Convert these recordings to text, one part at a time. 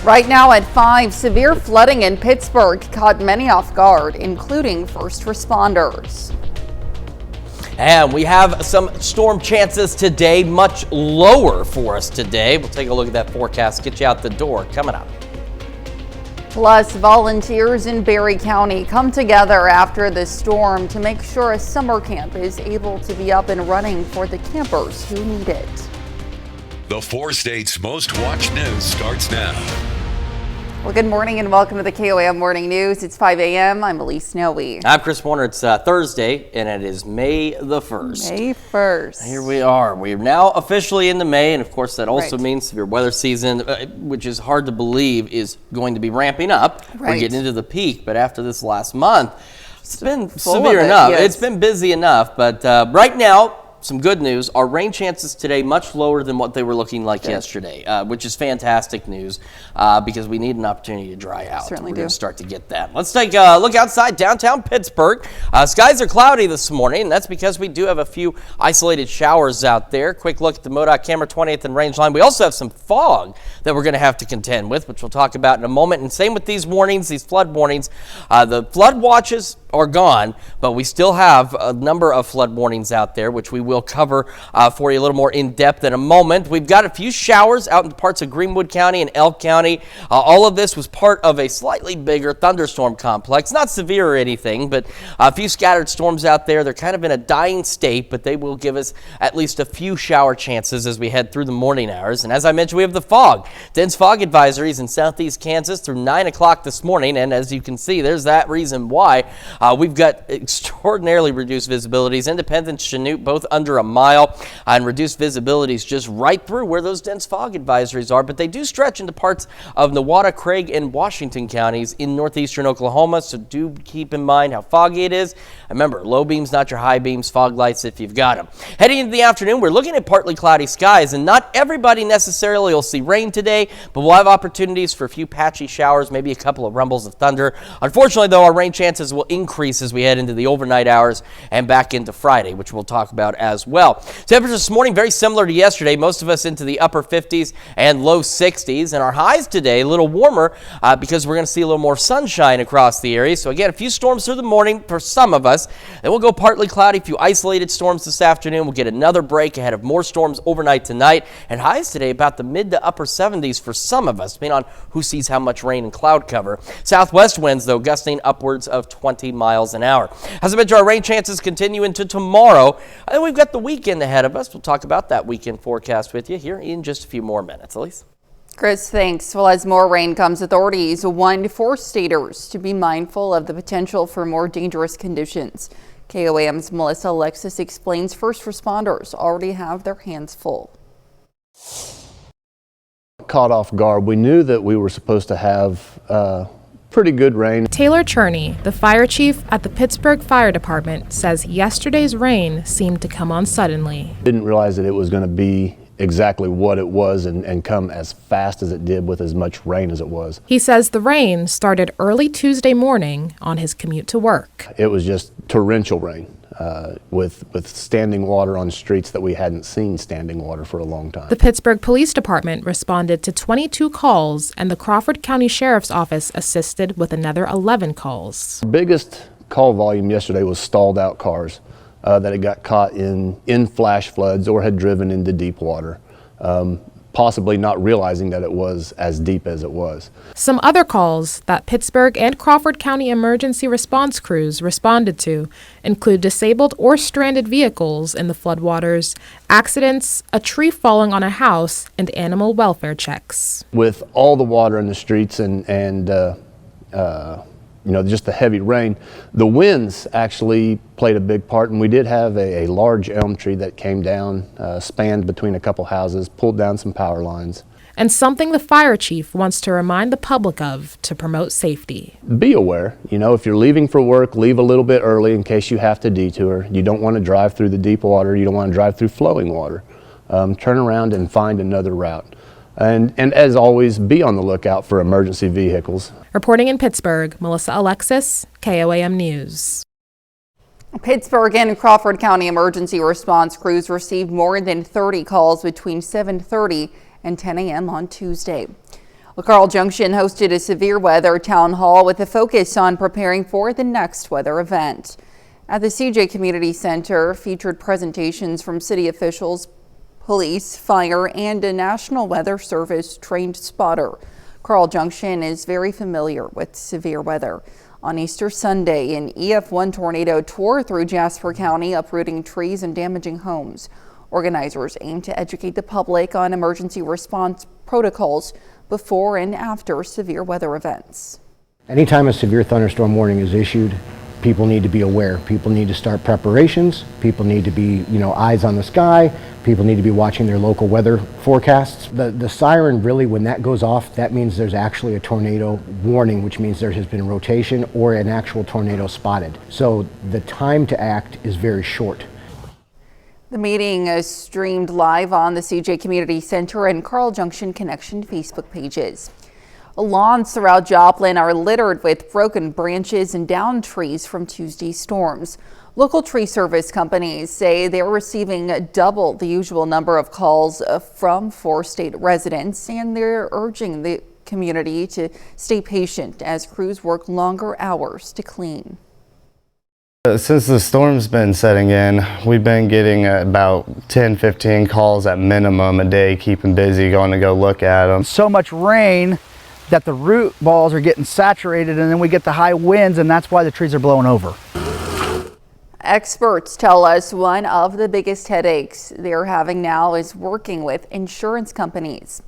Right now at 5, severe flooding in Pittsburgh caught many off guard, including first responders. And we have some storm chances today, much lower for us today. We'll take a look at that forecast, get you out the door coming up. Plus, volunteers in Berry County come together after the storm to make sure a summer camp is able to be up and running for the campers who need it. The 4 states' most watched news starts now. Well, good morning and welcome to the KOAM Morning News. It's 5 a.m. I'm Elise Snowy. I'm Chris Warner. It's Thursday, and it is May the 1st. May 1st. Here we are. We're now officially into May, and of course that also Right. means severe weather season, which is hard to believe is going to be ramping up. Right. We're getting into the peak, but after this last month, it's been Full of severe it, enough. yes. It's been busy enough, but right now, some good news. Our rain chances today much lower than what they were looking like yesterday, which is fantastic news because we need an opportunity to dry out. Certainly We're do. going to start to get that. Let's take a look outside downtown Pittsburgh. Skies are cloudy this morning, and that's because we do have a few isolated showers out there. Quick look at the MoDOT camera 20th and range line. We also have some fog that we're going to have to contend with, which we'll talk about in a moment. And same with these warnings, these flood warnings. The flood watches are gone, but we still have a number of flood warnings out there, which we will cover for you a little more in depth in a moment. We've got a few showers out in parts of Greenwood County and Elk County. All of this was part of a slightly bigger thunderstorm complex. Not severe or anything, but a few scattered storms out there. They're kind of in a dying state, but they will give us at least a few shower chances as we head through the morning hours. And as I mentioned, we have the fog. Dense fog advisories in southeast Kansas through 9 o'clock this morning. And as you can see, there's that reason why. We've got extraordinarily reduced visibilities. Independence, Chanute, both under a mile, and reduced visibilities just right through where those dense fog advisories are. But they do stretch into parts of Newata, Craig, and Washington counties in northeastern Oklahoma. So do keep in mind how foggy it is. Remember, low beams, not your high beams, fog lights if you've got them. Heading into the afternoon, we're looking at partly cloudy skies, and not everybody necessarily will see rain today, but we'll have opportunities for a few patchy showers, maybe a couple of rumbles of thunder. Unfortunately, though, our rain chances will increase as we head into the overnight hours and back into Friday, which we'll talk about as well. Temperatures this morning very similar to yesterday. Most of us into the upper 50s and low 60s, and our highs today a little warmer because we're going to see a little more sunshine across the area. So again, a few storms through the morning for some of us. Then we'll go partly cloudy, a few isolated storms this afternoon. We'll get another break ahead of more storms overnight tonight, and highs today about the mid to upper 70s for some of us, depending on who sees how much rain and cloud cover. Southwest winds, though, gusting upwards of 20 miles an hour. As I mentioned, our rain chances continue into tomorrow. And then we've got the weekend ahead of us. We'll talk about that weekend forecast with you here in just a few more minutes. Elise? Chris, thanks. Well, as more rain comes, authorities warned 4 staters to be mindful of the potential for more dangerous conditions. KOAM's Melissa Alexis explains first responders already have their hands full. Caught off guard. We knew that we were supposed to have pretty good rain. Taylor Cherney, the fire chief at the Pittsburgh Fire Department, says yesterday's rain seemed to come on suddenly. Didn't realize that it was going to be exactly what it was and come as fast as it did with as much rain as it was. He says the rain started early Tuesday morning on his commute to work. It was just torrential rain with standing water on streets that we hadn't seen standing water for a long time. The Pittsburgh Police Department responded to 22 calls, and the Crawford County Sheriff's Office assisted with another 11 calls. The biggest call volume yesterday was stalled out cars that had got caught in flash floods or had driven into deep water, possibly not realizing that it was as deep as it was. Some other calls that Pittsburgh and Crawford County emergency response crews responded to include disabled or stranded vehicles in the floodwaters, accidents, a tree falling on a house, and animal welfare checks. With all the water in the streets and just the heavy rain, the winds actually played a big part, and we did have a large elm tree that came down, spanned between a couple houses, pulled down some power lines. And something the fire chief wants to remind the public of to promote safety. Be aware, if you're leaving for work, leave a little bit early in case you have to detour. You don't want to drive through the deep water, you don't want to drive through flowing water. Turn around and find another route. And as always, be on the lookout for emergency vehicles. Reporting in Pittsburgh, Melissa Alexis, KOAM News. Pittsburgh and Crawford County emergency response crews received more than 30 calls between 7:30 and 10 a.m. on Tuesday. Well, Carl Junction hosted a severe weather town hall with a focus on preparing for the next weather event. At the CJ Community Center, featured presentations from city officials, police, fire, and a National Weather Service trained spotter. Carl Junction is very familiar with severe weather. On Easter Sunday, an EF1 tornado tore through Jasper County, uprooting trees and damaging homes. Organizers aim to educate the public on emergency response protocols before and after severe weather events. Anytime a severe thunderstorm warning is issued, people need to be aware. People need to start preparations. People need to be, eyes on the sky. People need to be watching their local weather forecasts. The siren really, when that goes off, that means there's actually a tornado warning, which means there has been rotation or an actual tornado spotted. So the time to act is very short. The meeting is streamed live on the CJ Community Center and Carl Junction Connection Facebook pages. Lawns throughout Joplin are littered with broken branches and downed trees from Tuesday's storms. Local tree service companies say they're receiving double the usual number of calls from four-state residents, and they're urging the community to stay patient as crews work longer hours to clean. Since the storm's been setting in, we've been getting about 10-15 calls at minimum a day, keeping busy, going to go look at them. So much rain that the root balls are getting saturated, and then we get the high winds, and that's why the trees are blowing over. Experts tell us one of the biggest headaches they're having now is working with insurance companies.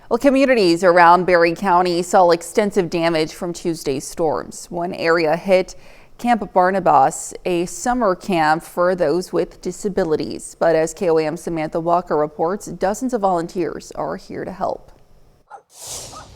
Well, communities around Berry County saw extensive damage from Tuesday's storms. One area hit Camp Barnabas, a summer camp for those with disabilities. But as KOAM's Samantha Walker reports, dozens of volunteers are here to help.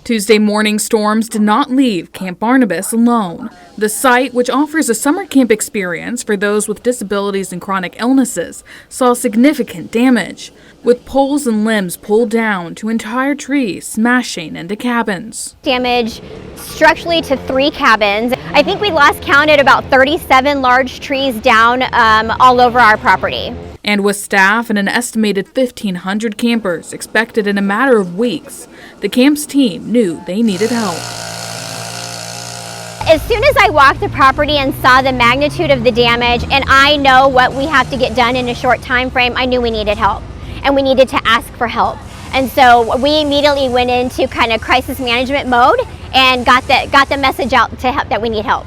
Tuesday morning storms did not leave Camp Barnabas alone. The site, which offers a summer camp experience for those with disabilities and chronic illnesses, saw significant damage, with poles and limbs pulled down to entire trees smashing into cabins. Damage structurally to 3 cabins. I think we last counted about 37 large trees down all over our property. And with staff and an estimated 1,500 campers expected in a matter of weeks, the camp's team knew they needed help. As soon as I walked the property and saw the magnitude of the damage, and I know what we have to get done in a short time frame, I knew we needed help, and we needed to ask for help. And so we immediately went into kind of crisis management mode and got the message out to help that we need help.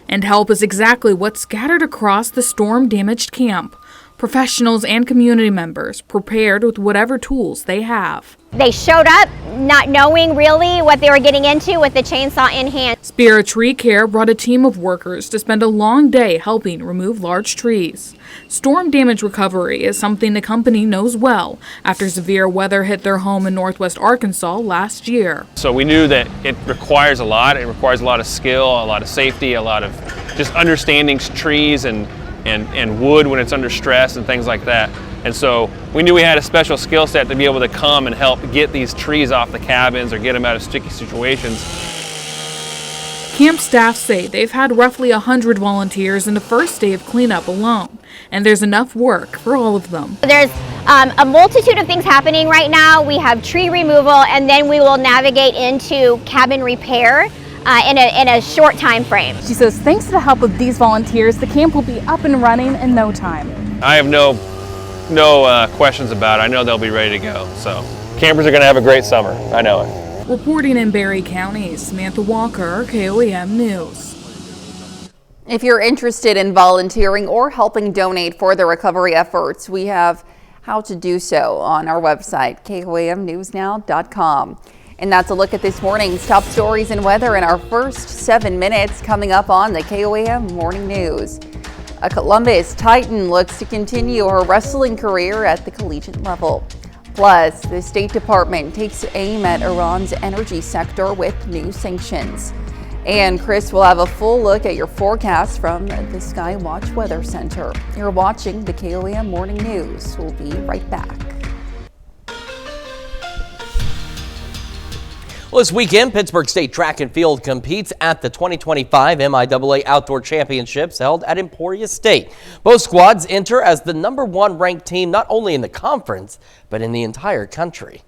And help is exactly what's scattered across the storm-damaged camp. Professionals and community members prepared with whatever tools they have. They showed up not knowing really what they were getting into with the chainsaw in hand. Spirit Tree Care brought a team of workers to spend a long day helping remove large trees. Storm damage recovery is something the company knows well after severe weather hit their home in northwest Arkansas last year. So we knew that it requires a lot. It requires a lot of skill, a lot of safety, a lot of just understanding trees and wood when it's under stress and things like that. And so we knew we had a special skill set to be able to come and help get these trees off the cabins or get them out of sticky situations. Camp staff say they've had roughly 100 volunteers in the first day of cleanup alone, and there's enough work for all of them. There's a multitude of things happening right now. We have tree removal, and then we will navigate into cabin repair in a short time frame. She says thanks to the help of these volunteers, the camp will be up and running in no time. I have no questions about it. I know they'll be ready to go. So campers are going to have a great summer. I know it. Reporting in Berry County, Samantha Walker, KOAM News. If you're interested in volunteering or helping donate for the recovery efforts, we have how to do so on our website, KOAMnewsnow.com. And that's a look at this morning's top stories and weather in our first 7 minutes coming up on the KOAM Morning News. A Columbus Titan looks to continue her wrestling career at the collegiate level. Plus, the State Department takes aim at Iran's energy sector with new sanctions. And Chris will have a full look at your forecast from the Skywatch Weather Center. You're watching the KOAM Morning News. We'll be right back. Well, this weekend, Pittsburgh State Track and Field competes at the 2025 MIAA Outdoor Championships held at Emporia State. Both squads enter as the #1 ranked team not only in the conference, but in the entire country.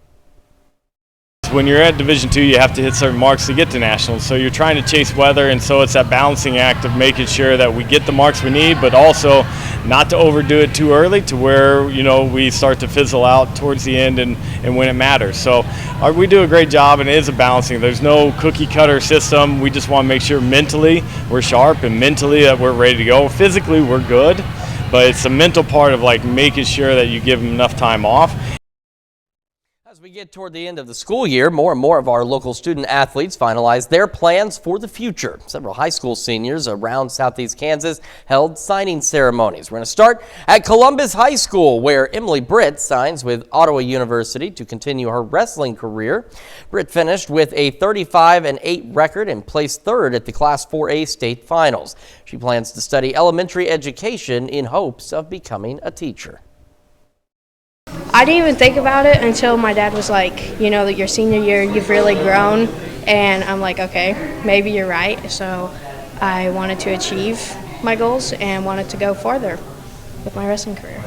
When you're at Division II, you have to hit certain marks to get to nationals. So you're trying to chase weather, and so it's that balancing act of making sure that we get the marks we need, but also not to overdo it too early to where, you know, we start to fizzle out towards the end and when it matters. So we do a great job, and it is a balancing. There's no cookie cutter system. We just want to make sure mentally we're sharp and mentally that we're ready to go. Physically we're good, but it's the mental part of like making sure that you give them enough time off. As we get toward the end of the school year, more and more of our local student athletes finalize their plans for the future. Several high school seniors around Southeast Kansas held signing ceremonies. We're going to start at Columbus High School, where Emily Britt signs with Ottawa University to continue her wrestling career. Britt finished with a 35-8 record and placed third at the Class 4A state finals. She plans to study elementary education in hopes of becoming a teacher. I didn't even think about it until my dad was like, you know, your senior year, you've really grown. And I'm like, okay, maybe you're right. So I wanted to achieve my goals and wanted to go farther with my wrestling career.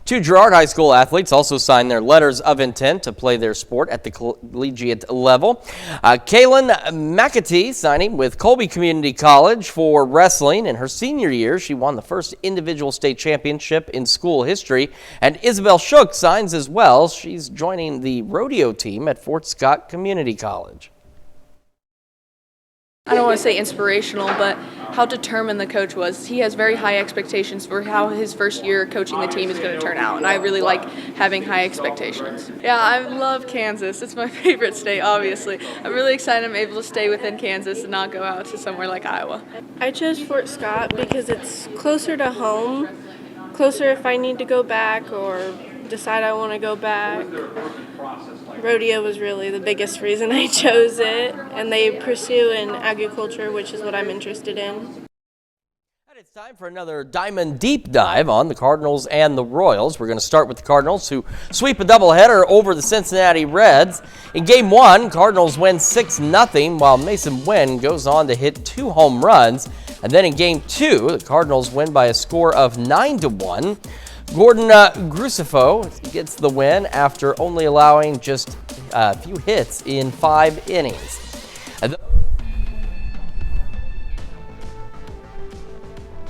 Two Girard High School athletes also signed their letters of intent to play their sport at the collegiate level. Kaylin McAtee signing with Colby Community College for wrestling. In her senior year, she won the first individual state championship in school history. And Isabel Shook signs as well. She's joining the rodeo team at Fort Scott Community College. I don't want to say inspirational, but how determined the coach was. He has very high expectations for how his first year coaching the team is going to turn out, and I really like having high expectations. Yeah, I love Kansas. It's my favorite state, obviously. I'm really excited I'm able to stay within Kansas and not go out to somewhere like Iowa. I chose Fort Scott because it's closer to home, closer if I need to go back or decide I want to go back. Rodeo was really the biggest reason I chose it, and they pursue in agriculture, which is what I'm interested in. And it's time for another Diamond Deep Dive on the Cardinals and the Royals. We're going to start with the Cardinals, who sweep a doubleheader over the Cincinnati Reds. In Game 1, Cardinals win 6-0, while Mason Wynn goes on to hit 2 home runs. And then in Game 2, the Cardinals win by a score of 9-1. Gordon Grusifo gets the win after only allowing just a few hits in 5 innings.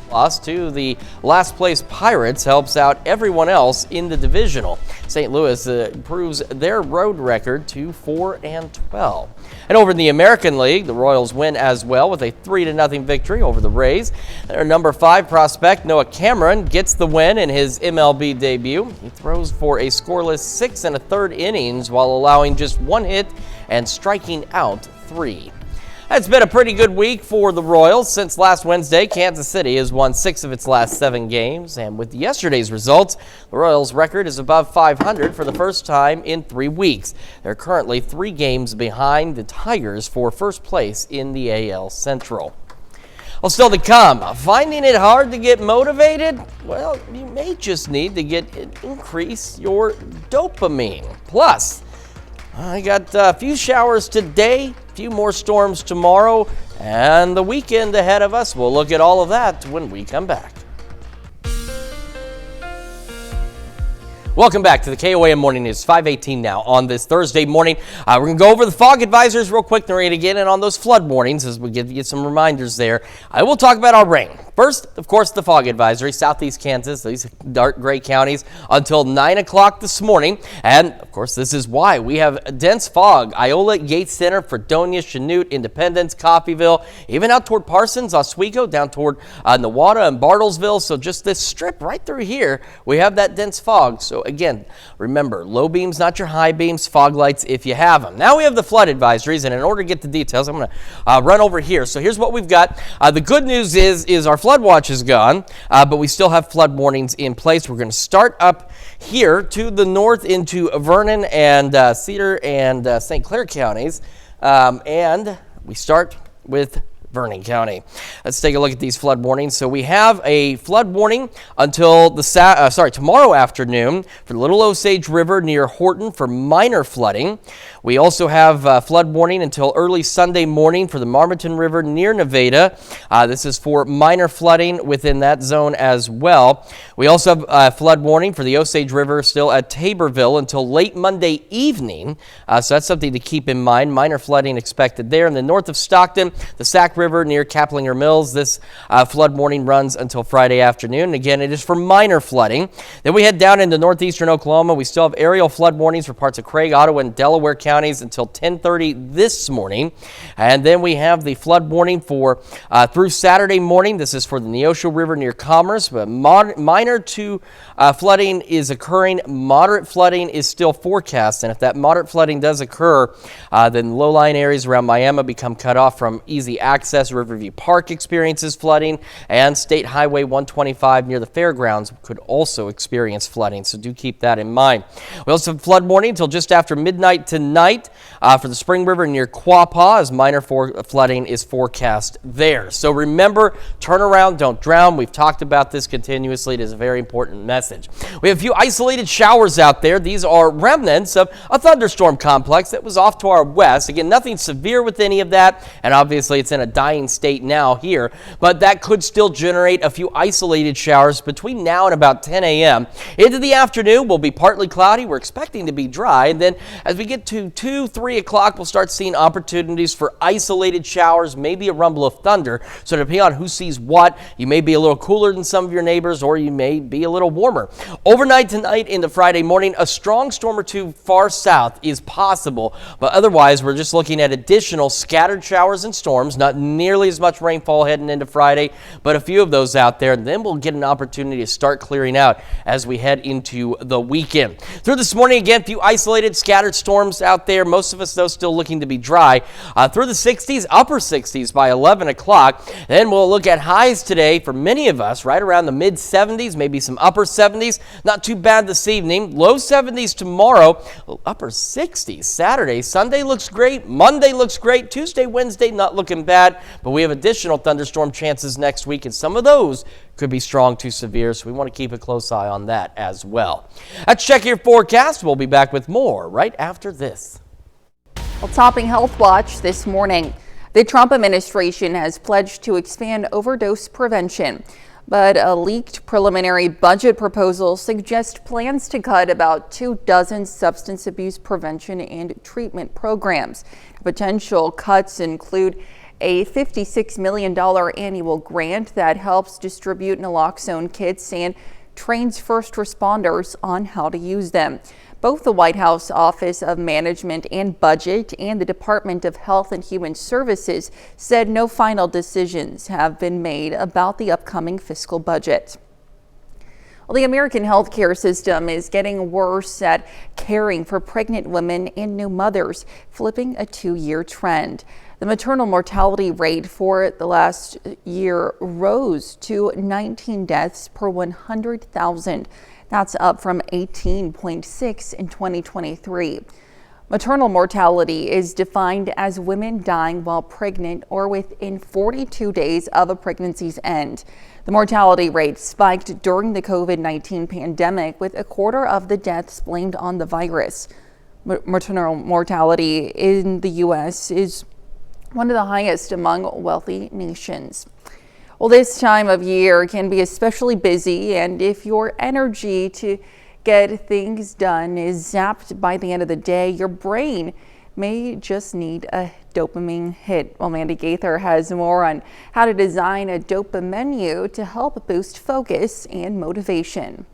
Loss to the last place Pirates helps out everyone else in the divisional. St. Louis improves their road record to 4-12. And over in the American League, the Royals win as well with a 3-0 victory over the Rays. Their number 5 prospect, Noah Cameron, gets the win in his MLB debut. He throws for a scoreless 6 1/3 innings while allowing just 1 hit and striking out 3. It's been a pretty good week for the Royals. Since last Wednesday, Kansas City has won 6 of its last 7 games. And with yesterday's results, the Royals' record is above 500 for the first time in 3 weeks. They're currently 3 games behind the Tigers for first place in the AL Central. Well, still to come, finding it hard to get motivated? Well, you may just need to increase your dopamine. Plus, I got a few showers today, a few more storms tomorrow, and the weekend ahead of us. We'll look at all of that when we come back. Welcome back to the KOAM Morning News, 5:18 now on this Thursday morning. We're going to go over the fog advisories real quick, then we're going to get in on those flood warnings as we give you some reminders there. I will talk about our rain. First, of course, the fog advisory, Southeast Kansas, these dark gray counties until 9 o'clock this morning. And, of course, this is why we have dense fog. Iola, Yates Center, Fredonia, Chanute, Independence, Coffeyville, even out toward Parsons, Oswego, down toward Newata and Bartlesville. So just this strip right through here, we have that dense fog. So again, remember, low beams, not your high beams, fog lights if you have them. Now we have the flood advisories, and in order to get the details, I'm going to run over here. So here's what we've got. The good news is our flood watch is gone, but we still have flood warnings in place. We're going to start up here to the north into Vernon and Cedar and St. Clair counties, and we start with Vernon County. Let's take a look at these flood warnings. So we have a flood warning until tomorrow afternoon for the Little Osage River near Horton for minor flooding. We also have flood warning until early Sunday morning for the Marmaton River near Nevada. This is for minor flooding within that zone as well. We also have a flood warning for the Osage River still at Taborville until late Monday evening. So that's something to keep in mind. Minor flooding expected there. In the north of Stockton, the Sac River near Kaplinger Mills, this flood warning runs until Friday afternoon. And again, it is for minor flooding. Then we head down into northeastern Oklahoma. We still have aerial flood warnings for parts of Craig, Ottawa, and Delaware counties until 10:30 this morning. And then we have the flood warning for through Saturday morning. This is for the Neosho River near Commerce, but minor to flooding is occurring. Moderate flooding is still forecast, and if that moderate flooding does occur, then low-lying areas around Miami become cut off from easy access. Riverview Park experiences flooding, and State Highway 125 near the fairgrounds could also experience flooding, so do keep that in mind. We also have flood warning until just after midnight tonight for the Spring River near Quapaw, as minor flooding is forecast there. So remember, turn around, don't drown. We've talked about this continuously. It is a very important message. We have a few isolated showers out there. These are remnants of a thunderstorm complex that was off to our west. Again, nothing severe with any of that, and obviously it's in a dying state now here, but that could still generate a few isolated showers between now and about 10 a.m. Into the afternoon, will be partly cloudy. We're expecting to be dry, and then as we get to 2, 3 o'clock, we'll start seeing opportunities for isolated showers, maybe a rumble of thunder. So depending on who sees what, you may be a little cooler than some of your neighbors, or you may be a little warmer. Overnight tonight into Friday morning, a strong storm or two far south is possible, but otherwise we're just looking at additional scattered showers and storms, not nearly as much rainfall heading into Friday, but a few of those out there. And then we'll get an opportunity to start clearing out as we head into the weekend. Through this morning, again, a few isolated scattered storms out there. Most of us, though, still looking to be dry. Through the 60s, upper 60s by 11 o'clock. Then we'll look at highs today for many of us, right around the mid 70s, maybe some upper 70s. Not too bad this evening. Low 70s tomorrow, upper 60s Saturday. Sunday looks great. Monday looks great. Tuesday, Wednesday, not looking bad. But we have additional thunderstorm chances next week, and some of those could be strong to severe, so we want to keep a close eye on that as well. Let's check your forecast. We'll be back with more right after this. Well, topping Health Watch this morning, the Trump administration has pledged to expand overdose prevention, but a leaked preliminary budget proposal suggests plans to cut about 24 substance abuse prevention and treatment programs. Potential cuts include a $56 million annual grant that helps distribute naloxone kits and trains first responders on how to use them. Both the White House Office of Management and Budget and the Department of Health and Human Services said no final decisions have been made about the upcoming fiscal budget. Well, the American healthcare system is getting worse at caring for pregnant women and new mothers, flipping a 2-year trend. The maternal mortality rate for the last year rose to 19 deaths per 100,000. That's up from 18.6 in 2023. Maternal mortality is defined as women dying while pregnant or within 42 days of a pregnancy's end. The mortality rate spiked during the COVID-19 pandemic, with a quarter of the deaths blamed on the virus. Maternal mortality in the U.S. is one of the highest among wealthy nations. Well, this time of year can be especially busy, and if your energy to get things done is zapped by the end of the day, your brain may just need a dopamine hit. Well, Mandy Gaither has more on how to design a dopamine menu to help boost focus and motivation.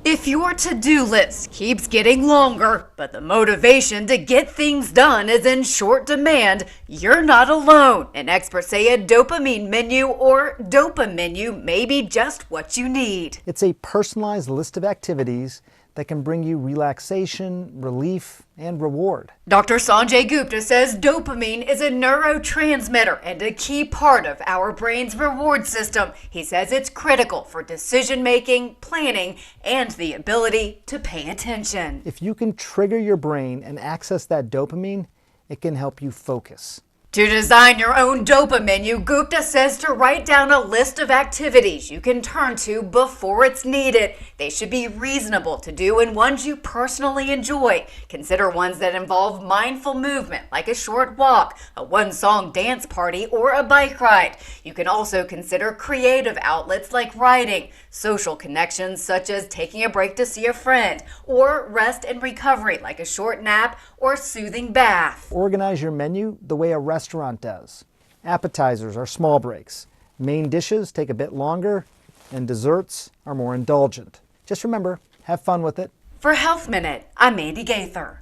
If your to-do list keeps getting longer, but the motivation to get things done is in short demand, you're not alone. And experts say a dopamine menu or dopa menu may be just what you need. It's a personalized list of activities that can bring you relaxation, relief, and reward. Dr. Sanjay Gupta says dopamine is a neurotransmitter and a key part of our brain's reward system. He says it's critical for decision making, planning, and the ability to pay attention. If you can trigger your brain and access that dopamine, it can help you focus. To design your own DOPA menu, Gupta says to write down a list of activities you can turn to before it's needed. They should be reasonable to do and ones you personally enjoy. Consider ones that involve mindful movement, like a short walk, a one-song dance party, or a bike ride. You can also consider creative outlets like writing, social connections such as taking a break to see a friend, or rest and recovery like a short nap or soothing bath. Organize your menu the way a restaurant does. Appetizers are small breaks. Main dishes take a bit longer, and desserts are more indulgent. Just remember, have fun with it. For Health Minute, I'm Andy Gaither.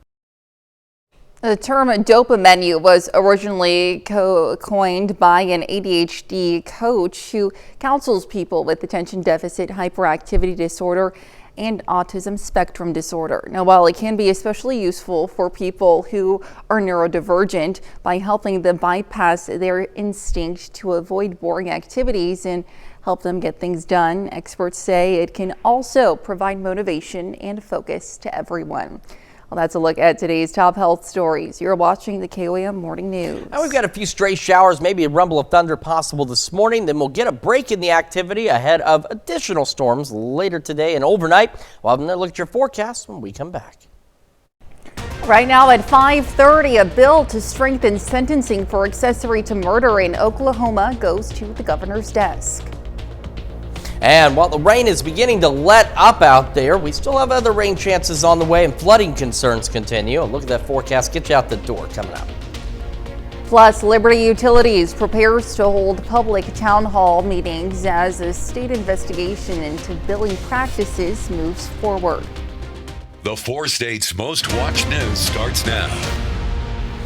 The term DOPA menu was originally coined by an ADHD coach who counsels people with attention deficit hyperactivity disorder and autism spectrum disorder. Now, while it can be especially useful for people who are neurodivergent by helping them bypass their instinct to avoid boring activities and help them get things done, experts say it can also provide motivation and focus to everyone. Well, that's a look at today's top health stories. You're watching the KOAM Morning News. Now we've got a few stray showers, maybe a rumble of thunder possible this morning. Then we'll get a break in the activity ahead of additional storms later today and overnight. We'll have another look at your forecast when we come back. Right now at 5:30, a bill to strengthen sentencing for accessory to murder in Oklahoma goes to the governor's desk. And while the rain is beginning to let up out there, we still have other rain chances on the way and flooding concerns continue. A look at that forecast, get you out the door coming up. Plus, Liberty Utilities prepares to hold public town hall meetings as a state investigation into billing practices moves forward. The 4 states' most watched news starts now.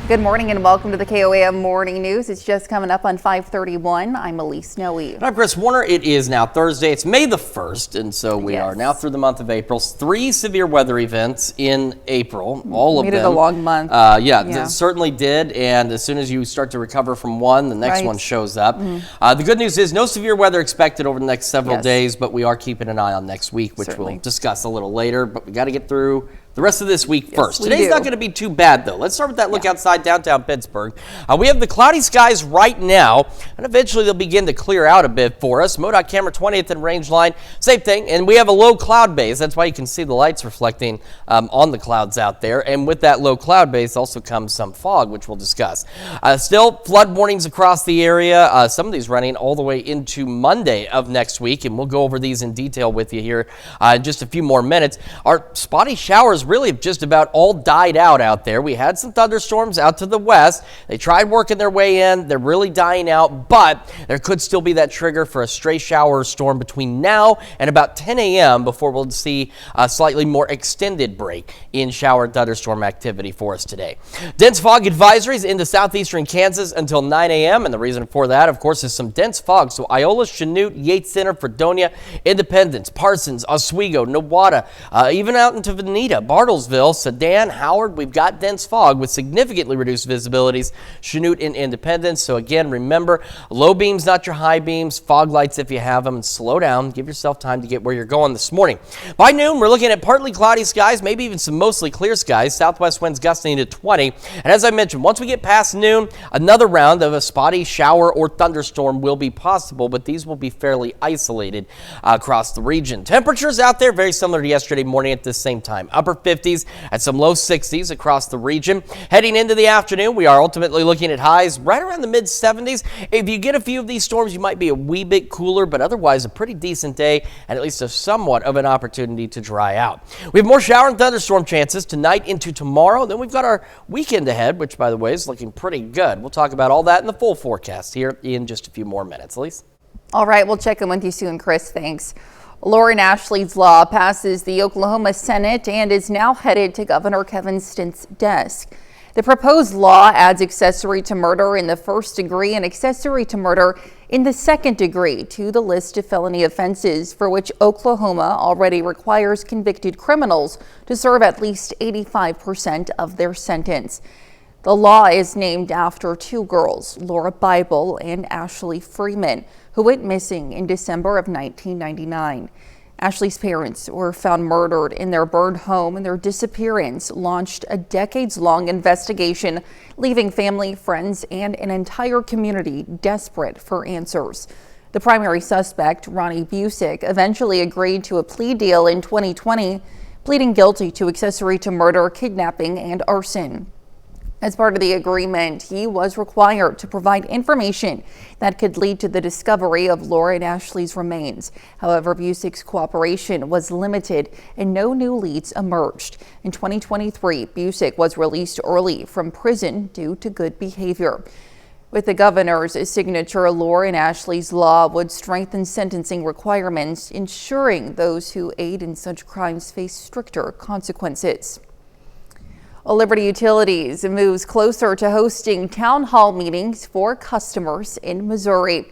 Good morning and welcome to the KOAM Morning News. It's just coming up on 5:31. I'm Elise Noe. And I'm Chris Warner. It is now Thursday. It's May the 1st, and so we are now through the month of April. 3 severe weather events in April, all of them. Made it a long month. Yeah, it certainly did. And as soon as you start to recover from one, the next one shows up. The good news is no severe weather expected over the next several days, but we are keeping an eye on next week, which we'll discuss a little later. But we got to get through the rest of this week first. Today's not going to be too bad, though. Let's start with that look outside downtown Pittsburgh. We have the cloudy skies right now, and eventually they'll begin to clear out a bit for us. MoDOT camera 20th and range line, same thing. And we have a low cloud base. That's why you can see the lights reflecting on the clouds out there. And with that low cloud base also comes some fog, which we'll discuss. Still, flood warnings across the area. Some of these running all the way into Monday of next week, and we'll go over these in detail with you here in just a few more minutes. Our spotty showers really have just about all died out there. We had some thunderstorms out to the west. They tried working their way in. They're really dying out, but there could still be that trigger for a stray shower or storm between now and about 10 a.m. before we'll see a slightly more extended break in shower and thunderstorm activity for us today. Dense fog advisories into southeastern Kansas until 9 a.m. And the reason for that, of course, is some dense fog. So Iola, Chanute, Yates Center, Fredonia, Independence, Parsons, Oswego, Nowata, even out into Veneta, Bartlesville, Sedan, Howard, we've got dense fog with significantly reduced visibilities, Chanute and Independence. So again, remember, low beams, not your high beams, fog lights if you have them, and slow down. Give yourself time to get where you're going this morning. By noon, we're looking at partly cloudy skies, maybe even some mostly clear skies, southwest winds gusting to 20. And as I mentioned, once we get past noon, another round of a spotty shower or thunderstorm will be possible, but these will be fairly isolated across the region. Temperatures out there very similar to yesterday morning at this same time. Upper 50s at some low 60s across the region. Heading into the afternoon, we are ultimately looking at highs right around the mid 70s. If you get a few of these storms, you might be a wee bit cooler, but otherwise a pretty decent day and at least a somewhat of an opportunity to dry out. We have more shower and thunderstorm chances tonight into tomorrow. Then we've got our weekend ahead, which by the way is looking pretty good. We'll talk about all that in the full forecast here in just a few more minutes. Elise? All right, we'll check in with you soon, Chris. Thanks. Lauren Ashley's law passes the Oklahoma Senate and is now headed to Governor Kevin Stitt's desk. The proposed law adds accessory to murder in the first degree and accessory to murder in the second degree to the list of felony offenses for which Oklahoma already requires convicted criminals to serve at least 85% of their sentence. The law is named after two girls, Laura Bible and Ashley Freeman, who went missing in December of 1999. Ashley's parents were found murdered in their burned home, and their disappearance launched a decades-long investigation, leaving family, friends, and an entire community desperate for answers. The primary suspect, Ronnie Busick, eventually agreed to a plea deal in 2020, pleading guilty to accessory to murder, kidnapping, and arson. As part of the agreement, he was required to provide information that could lead to the discovery of Laura and Ashley's remains. However, Busick's cooperation was limited and no new leads emerged. In 2023, Busick was released early from prison due to good behavior. With the governor's signature, Laura and Ashley's law would strengthen sentencing requirements, ensuring those who aid in such crimes face stricter consequences. Liberty Utilities moves closer to hosting town hall meetings for customers in Missouri.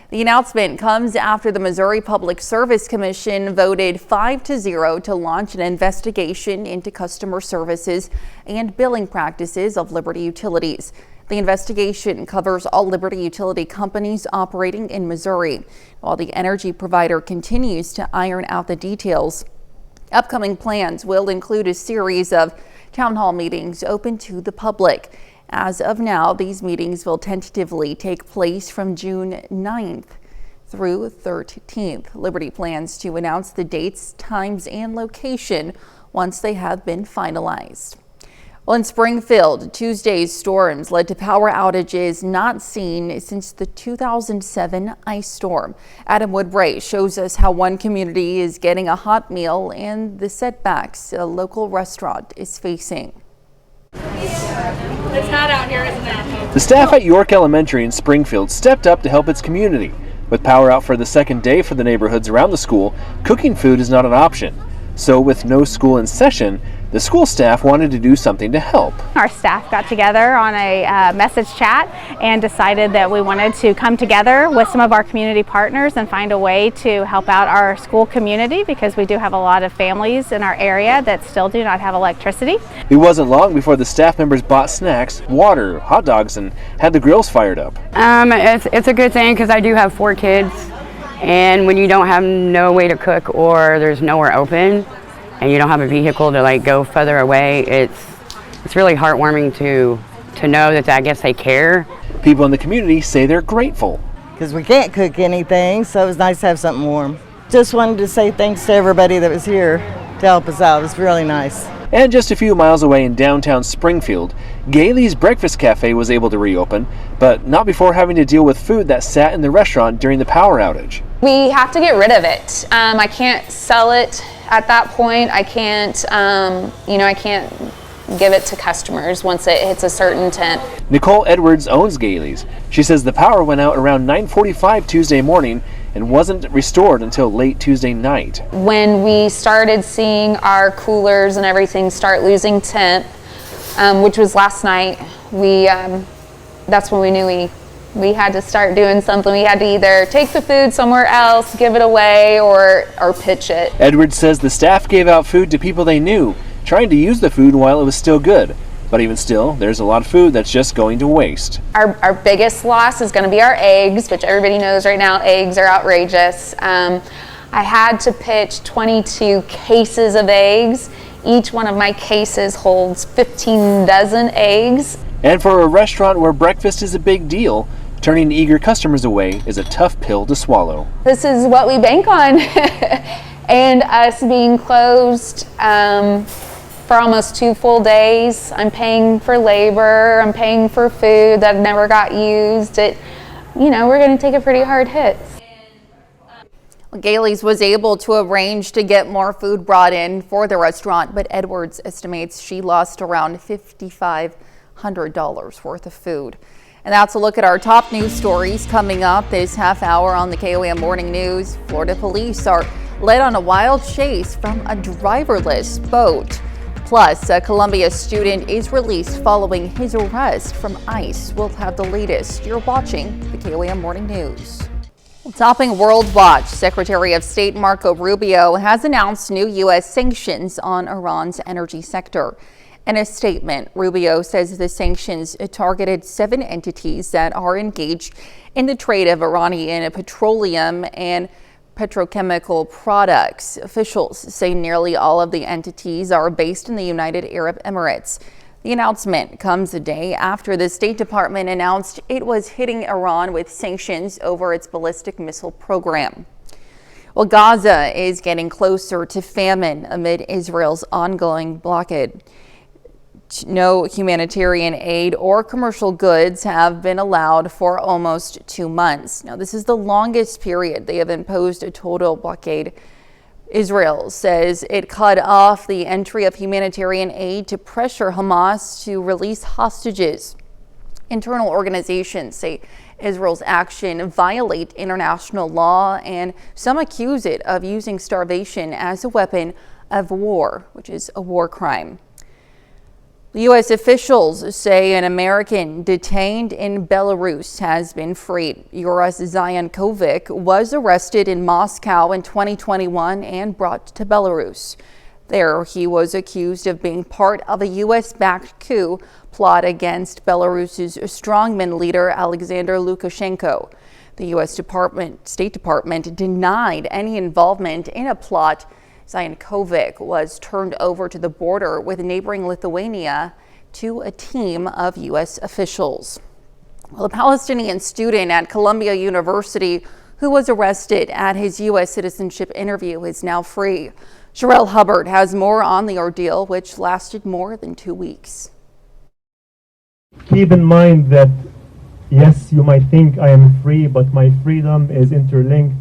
The announcement comes after the Missouri Public Service Commission voted 5-0 to launch an investigation into customer services and billing practices of Liberty Utilities. The investigation covers all Liberty utility companies operating in Missouri, while the energy provider continues to iron out the details. Upcoming plans will include a series of town hall meetings open to the public. As of now, these meetings will tentatively take place from June 9th through 13th. Liberty plans to announce the dates, times, and location once they have been finalized. Well, in Springfield, Tuesday's storms led to power outages not seen since the 2007 ice storm. Adam Woodbray shows us how one community is getting a hot meal and the setbacks a local restaurant is facing. It's hot out here, isn't it? The staff at York Elementary in Springfield stepped up to help its community. With power out for the second day for the neighborhoods around the school, cooking food is not an option. So with no school in session, the school staff wanted to do something to help. Our staff got together on a message chat and decided that we wanted to come together with some of our community partners and find a way to help out our school community, because we do have a lot of families in our area that still do not have electricity. It wasn't long before the staff members bought snacks, water, hot dogs, and had the grills fired up. It's a good thing because I do have 4 kids, and when you don't have no way to cook or there's nowhere open, and you don't have a vehicle to like go further away, it's really heartwarming to know that I guess they care. People in the community say they're grateful. Because we can't cook anything, so it was nice to have something warm. Just wanted to say thanks to everybody that was here to help us out. It was really nice. And just a few miles away in downtown Springfield, Gailey's Breakfast Cafe was able to reopen, but not before having to deal with food that sat in the restaurant during the power outage. We have to get rid of it. I can't sell it at that point. I can't, I can't give it to customers once it hits a certain temp. Nicole Edwards owns Gailey's. She says the power went out around 9:45 Tuesday morning and wasn't restored until late Tuesday night. When we started seeing our coolers and everything start losing temp, which was last night, that's when we knew we had to start doing something. We had to either take the food somewhere else, give it away, or pitch it. Edwards says the staff gave out food to people they knew, trying to use the food while it was still good. But even still, there's a lot of food that's just going to waste. Our biggest loss is going to be our eggs, which everybody knows right now, eggs are outrageous. I had to pitch 22 cases of eggs. Each one of my cases holds 15 dozen eggs. And for a restaurant where breakfast is a big deal, turning eager customers away is a tough pill to swallow. This is what we bank on. And us being closed for almost 2 full days. I'm paying for labor, I'm paying for food that never got used. We're going to take a pretty hard hit. Gailey's was able to arrange to get more food brought in for the restaurant, but Edwards estimates she lost around $5,500 worth of food. And that's a look at our top news stories coming up this half hour on the KOAM Morning News. Florida police are led on a wild chase from a driverless boat. Plus, a Columbia student is released following his arrest from ICE. We'll have the latest. You're watching the KOAM Morning News. Topping World Watch, Secretary of State Marco Rubio has announced new U.S. sanctions on Iran's energy sector. In a statement, Rubio says the sanctions targeted 7 entities that are engaged in the trade of Iranian petroleum and petrochemical products. Officials say nearly all of the entities are based in the United Arab Emirates. The announcement comes a day after the State Department announced it was hitting Iran with sanctions over its ballistic missile program. Well, Gaza is getting closer to famine amid Israel's ongoing blockade. No humanitarian aid or commercial goods have been allowed for almost 2 months. Now, this is the longest period they have imposed a total blockade. Israel says it cut off the entry of humanitarian aid to pressure Hamas to release hostages. Internal organizations say Israel's action violate international law, and some accuse it of using starvation as a weapon of war, which is a war crime. U.S. officials say an American detained in Belarus has been freed. Yoras Zayankovic was arrested in Moscow in 2021 and brought to Belarus. There, he was accused of being part of a U.S.-backed coup plot against Belarus's strongman leader Alexander Lukashenko. The U.S. State Department denied any involvement in a plot. Zayankovic was turned over to the border with neighboring Lithuania to a team of U.S. officials. Well, a Palestinian student at Columbia University who was arrested at his U.S. citizenship interview is now free. Sherelle Hubbard has more on the ordeal, which lasted more than 2 weeks. Keep in mind that, yes, you might think I am free, but my freedom is interlinked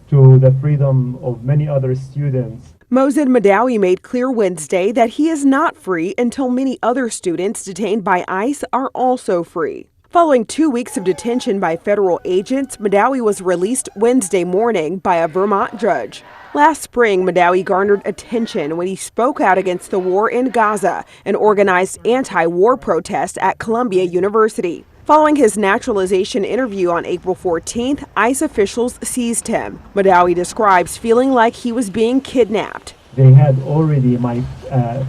to the freedom of many other students. Mohsen Madawi made clear Wednesday that he is not free until many other students detained by ICE are also free. Following 2 weeks of detention by federal agents, Madawi was released Wednesday morning by a Vermont judge. Last spring, Madawi garnered attention when he spoke out against the war in Gaza and organized anti-war protests at Columbia University. Following his naturalization interview on April 14th, ICE officials seized him. Madawi describes feeling like he was being kidnapped. They had already my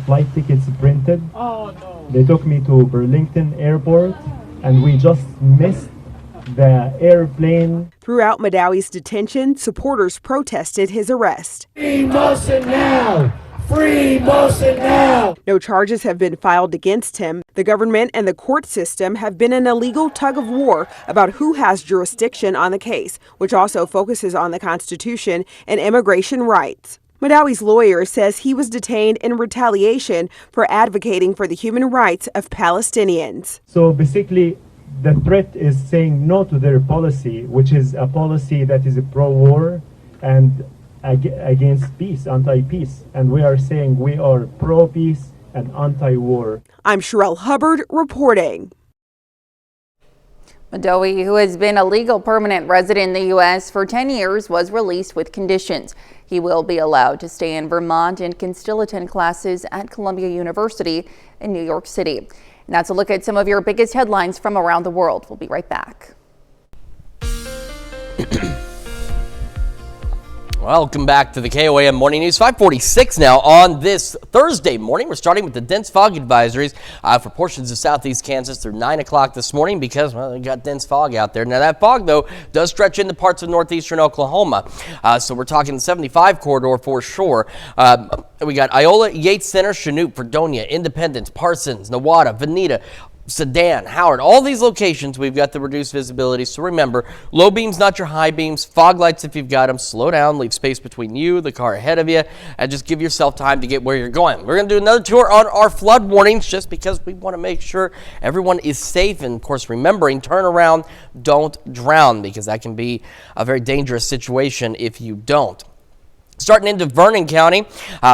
flight tickets printed. Oh, no. They took me to Burlington Airport, and we just missed the airplane. Throughout Madawi's detention, supporters protested his arrest. Free Mohsen now! Free Mohsen now! No charges have been filed against him. The government and the court system have been in a legal tug of war about who has jurisdiction on the case, which also focuses on the Constitution and immigration rights. Madawi's lawyer says he was detained in retaliation for advocating for the human rights of Palestinians. So basically, the threat is saying no to their policy, which is a policy that is pro-war and against peace, anti-peace. And we are saying we are pro-peace and anti-war. I'm Sherelle Hubbard reporting. Madawi, who has been a legal permanent resident in the U.S. for 10 years, was released with conditions. He will be allowed to stay in Vermont and can still attend classes at Columbia University in New York City. And that's a look at some of your biggest headlines from around the world. We'll be right back. Welcome back to the KOAM Morning News. 5:46 now on this Thursday morning. We're starting with the dense fog advisories for portions of southeast Kansas through 9 o'clock this morning because, well, they got dense fog out there. Now, that fog, though, does stretch into parts of northeastern Oklahoma. So we're talking the 75 corridor for sure. We got Iola, Yates Center, Chinook, Fredonia, Independence, Parsons, Nowata, Veneta, Sedan, Howard, all these locations, we've got the reduced visibility. So remember, low beams, not your high beams, fog lights if you've got them, slow down, leave space between you, the car ahead of you, and just give yourself time to get where you're going. We're going to do another tour on our flood warnings just because we want to make sure everyone is safe. And of course, remembering, turn around, don't drown, because that can be a very dangerous situation if you don't. Starting into Vernon County,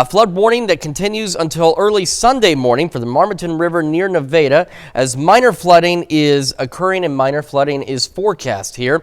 flood warning that continues until early Sunday morning for the Marmaton River near Nevada, as minor flooding is occurring and minor flooding is forecast here.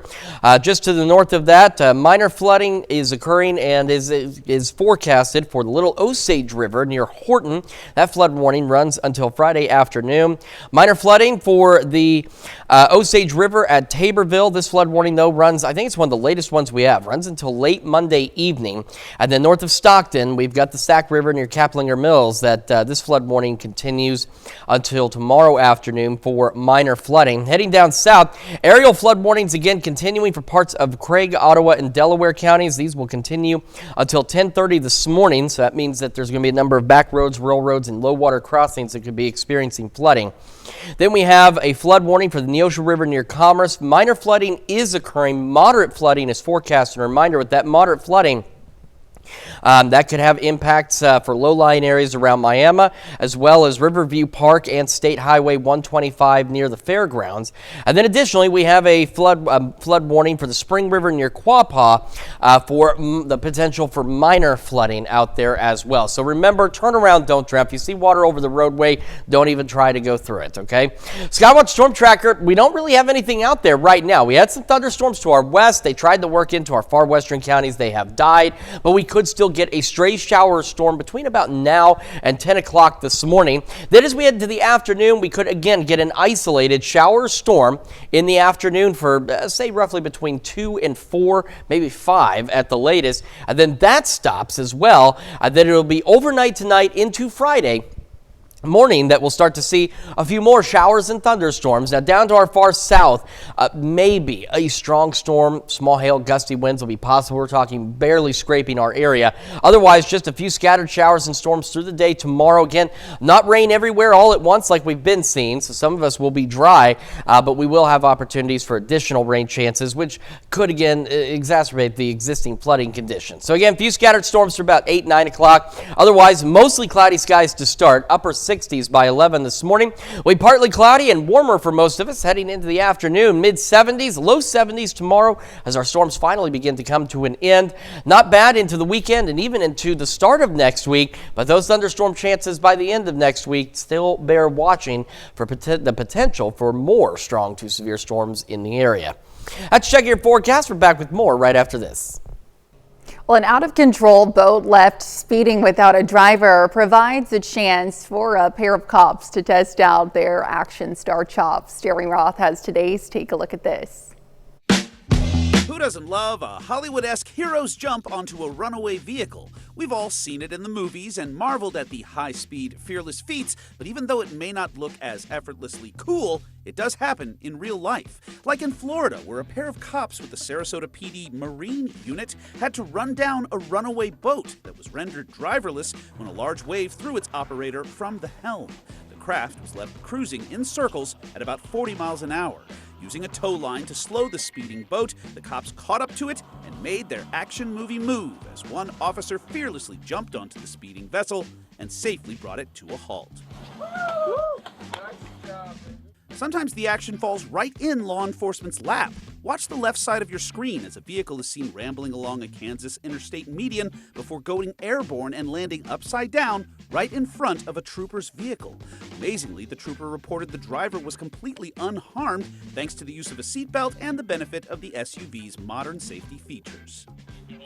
Just to the north of that, minor flooding is occurring and is forecasted for the Little Osage River near Horton. That flood warning runs until Friday afternoon. Minor flooding for the Osage River at Taborville. This flood warning, though, runs, I think it's one of the latest ones we have, runs until late Monday evening. And then north of Stockton, we've got the Sac River near Kaplinger Mills that this flood warning continues until tomorrow afternoon for minor flooding. Heading down south, aerial flood warnings again continuing for parts of Craig, Ottawa, and Delaware counties. These will continue until 10:30 this morning, so that means that there's going to be a number of back roads, rural roads, and low water crossings that could be experiencing flooding. Then we have a flood warning for the Neosho River near Commerce. Minor flooding is occurring. Moderate flooding is forecast. And a reminder, with that moderate flooding, that could have impacts for low-lying areas around Miami, as well as Riverview Park and State Highway 125 near the fairgrounds. And then additionally, we have a flood warning for the Spring River near Quapaw for the potential for minor flooding out there as well. So remember, turn around, don't drown. If you see water over the roadway, don't even try to go through it, okay? Skywatch Storm Tracker, we don't really have anything out there right now. We had some thunderstorms to our west. They tried to work into our far western counties. They have died, but we could still get a stray shower or storm between about now and 10 o'clock this morning. Then as we head to the afternoon, we could again get an isolated shower or storm in the afternoon for say roughly between 2 and 4, maybe 5 at the latest. And then that stops as well. Then it'll be overnight tonight into Friday morning that we'll start to see a few more showers and thunderstorms. Now down to our far south, maybe a strong storm, small hail, gusty winds will be possible. We're talking barely scraping our area. Otherwise, just a few scattered showers and storms through the day tomorrow. Again, not rain everywhere all at once like we've been seeing, so some of us will be dry, but we will have opportunities for additional rain chances, which could again exacerbate the existing flooding conditions. So again, few scattered storms through about 8, 9 o'clock. Otherwise, mostly cloudy skies to start. Upper 60s by 11 this morning. We'll be partly cloudy and warmer for most of us heading into the afternoon. Mid 70s, low 70s tomorrow as our storms finally begin to come to an end. Not bad into the weekend and even into the start of next week, but those thunderstorm chances by the end of next week still bear watching for the potential for more strong to severe storms in the area. Let's check your forecast. We're back with more right after this. Well, an out-of-control boat left speeding without a driver provides a chance for a pair of cops to test out their action star chops. Jerry Roth has today's Take a Look at This. Who doesn't love a Hollywood-esque hero's jump onto a runaway vehicle? We've all seen it in the movies and marveled at the high-speed, fearless feats, but even though it may not look as effortlessly cool, it does happen in real life. Like in Florida, where a pair of cops with the Sarasota PD Marine Unit had to run down a runaway boat that was rendered driverless when a large wave threw its operator from the helm. The craft was left cruising in circles at about 40 miles an hour. Using a tow line to slow the speeding boat, the cops caught up to it and made their action movie move as one officer fearlessly jumped onto the speeding vessel and safely brought it to a halt. Sometimes the action falls right in law enforcement's lap. Watch the left side of your screen as a vehicle is seen rambling along a Kansas interstate median before going airborne and landing upside down right in front of a trooper's vehicle. Amazingly, the trooper reported the driver was completely unharmed thanks to the use of a seatbelt and the benefit of the SUV's modern safety features.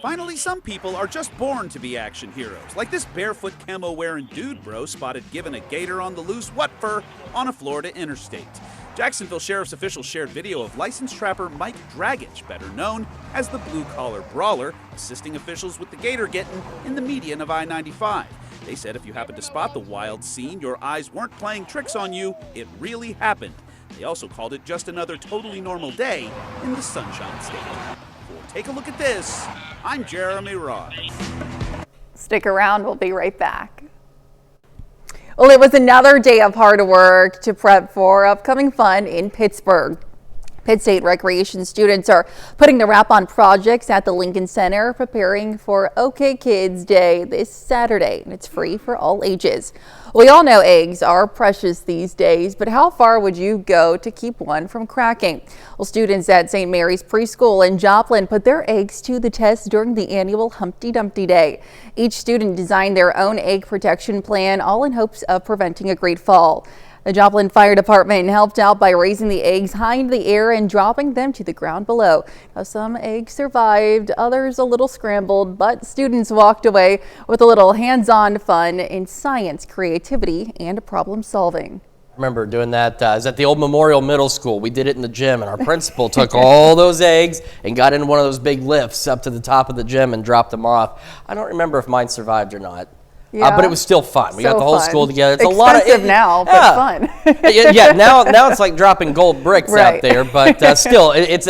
Finally, some people are just born to be action heroes, like this barefoot camo-wearing dude bro spotted giving a gator on the loose what for on a Florida interstate. Jacksonville Sheriff's officials shared video of licensed trapper Mike Dragich, better known as the blue-collar brawler, assisting officials with the gator getting in the median of I-95. They said if you happened to spot the wild scene, your eyes weren't playing tricks on you, it really happened. They also called it just another totally normal day in the Sunshine State. For Take a Look at This, I'm Jeremy Roth. Stick around, we'll be right back. Well, it was another day of hard work to prep for upcoming fun in Pittsburgh. Pitt State Recreation students are putting the wrap on projects at the Lincoln Center, preparing for OK Kids Day this Saturday, and it's free for all ages. We all know eggs are precious these days, but how far would you go to keep one from cracking? Well, students at St. Mary's Preschool in Joplin put their eggs to the test during the annual Humpty Dumpty Day. Each student designed their own egg protection plan, all in hopes of preventing a great fall. The Joplin Fire Department helped out by raising the eggs high in the air and dropping them to the ground below. Now, some eggs survived, others a little scrambled, but students walked away with a little hands-on fun in science, creativity, and problem solving. Remember doing that. It was at the old Memorial Middle School. We did it in the gym, and our principal took all those eggs and got in one of those big lifts up to the top of the gym and dropped them off. I don't remember if mine survived or not. Yeah. But it was still fun. We got the whole school together. It's Expensive a lot of now, but fun. yeah, now it's like dropping gold bricks Right. out there, but still, it's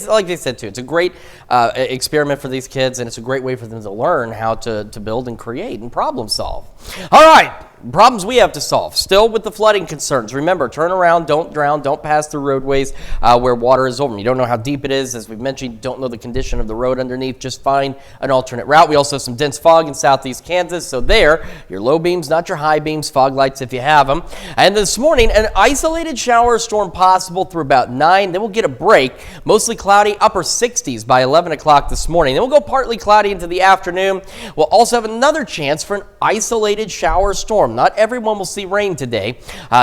like they said too. It's a great experiment for these kids, and it's a great way for them to learn how to build and create and problem solve. All right. Problems we have to solve. Still with the flooding concerns. Remember, turn around, don't drown, don't pass through roadways where water is over. You don't know how deep it is. As we've mentioned, you don't know the condition of the road underneath. Just find an alternate route. We also have some dense fog in southeast Kansas. So there, your low beams, not your high beams, fog lights if you have them. And this morning, an isolated shower storm possible through about 9. Then we'll get a break. Mostly cloudy, upper 60s by 11 o'clock this morning. Then we'll go partly cloudy into the afternoon. We'll also have another chance for an isolated shower storm. Not everyone will see rain today.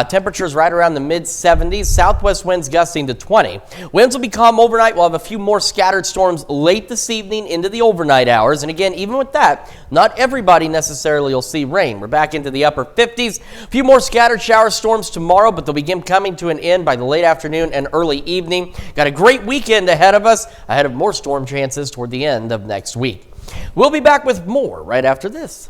Temperatures right around the mid-70s. Southwest winds gusting to 20. Winds will be calm overnight. We'll have a few more scattered storms late this evening into the overnight hours. And again, even with that, not everybody necessarily will see rain. We're back into the upper 50s. A few more scattered shower storms tomorrow, but they'll begin coming to an end by the late afternoon and early evening. Got a great weekend ahead of us, ahead of more storm chances toward the end of next week. We'll be back with more right after this.